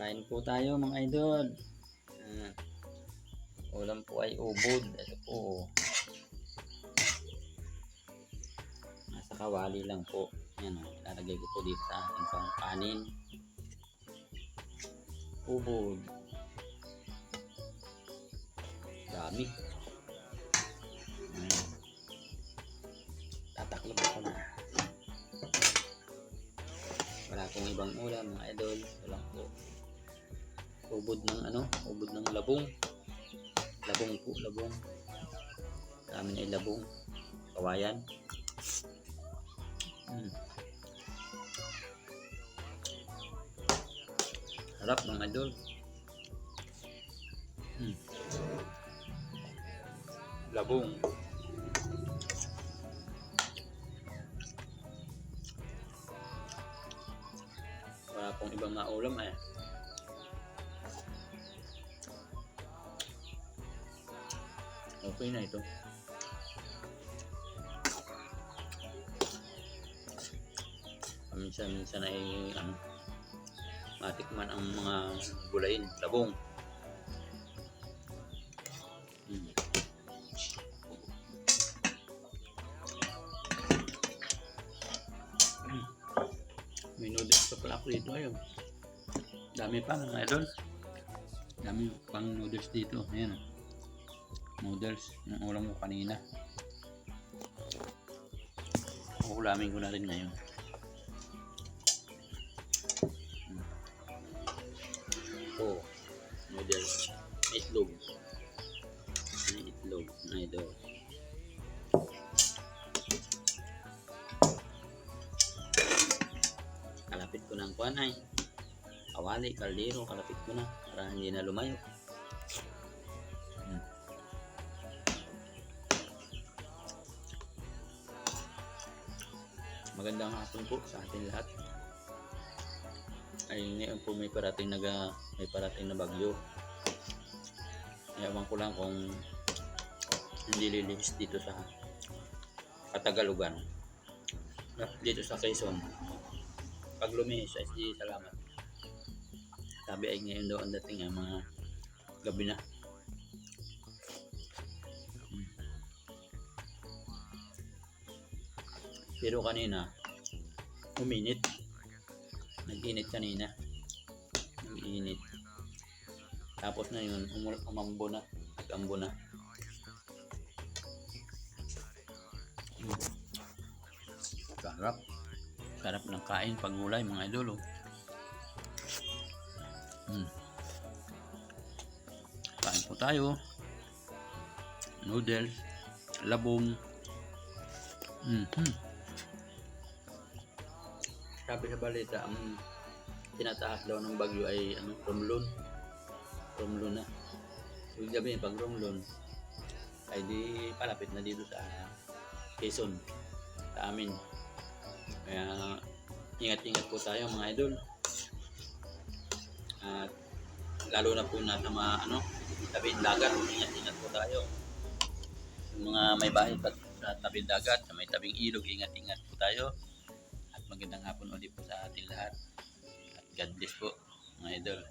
Kain po tayo mga idol. Ulam po ay ubod. Ito po. Nasa kawali lang po. Yan o. Lalagay ko po dito sa ating pang kanin. Ubod. Dami. Tataklob ako na. Wala akong ibang ulam mga idol. Wala po. Ubod ng ubod ng labong. Labong po, labong. Sa amin ay labong. Kawayan. Harap mga idol. Labong. Wala pong ibang maulam eh. Okay na ito. Minsan ay matikman ang mga gulayin, labong. May noodles pa pala ako dito. Ayun. Dami pa mga idol. Dami pang noodles dito. Ayan. Noodles. Yung ulam ko kanina. Ulamin ko na rin ngayon. Oh, noodles. Itlog. Itlog. Idol. Kalapit ko ng kuwan ay kawali, kaldero, kalapit ko na para hindi na lumayo. Magandang hapon po sa ating lahat. Ay ngayon po may parating na bagyo. Ewan ko lang kung hindi lilihis dito sa Katagalugan. Dito sa Quezon. Pag lumihis ay di salamat. Sabi ay ngayon daw ang dating ang mga gabi na. Pero kanina uminit. Nag-init kanina. Nag-init. Tapos na yun, umambo na. Nag-ambo na. Sarap. Sarap ng kain pag gulay mga idol. Kain po tayo. Noodles. Labong. Sabi sa balita, ang tinataas daw ng bagyo ay Romlon. Romlon na. Ibig sabihin, pag Romlon, ay di palapit na dito sa Quezon, sa amin. Kaya ingat-ingat po tayo mga idol. At lalo na po na sa mga tabing dagat, ingat-ingat po tayo. Yung mga may bahay pa sa tabing dagat, sa may tabing ilog, ingat-ingat po tayo. Magandang hapon ulit po sa ating lahat. At God bless po mga idol.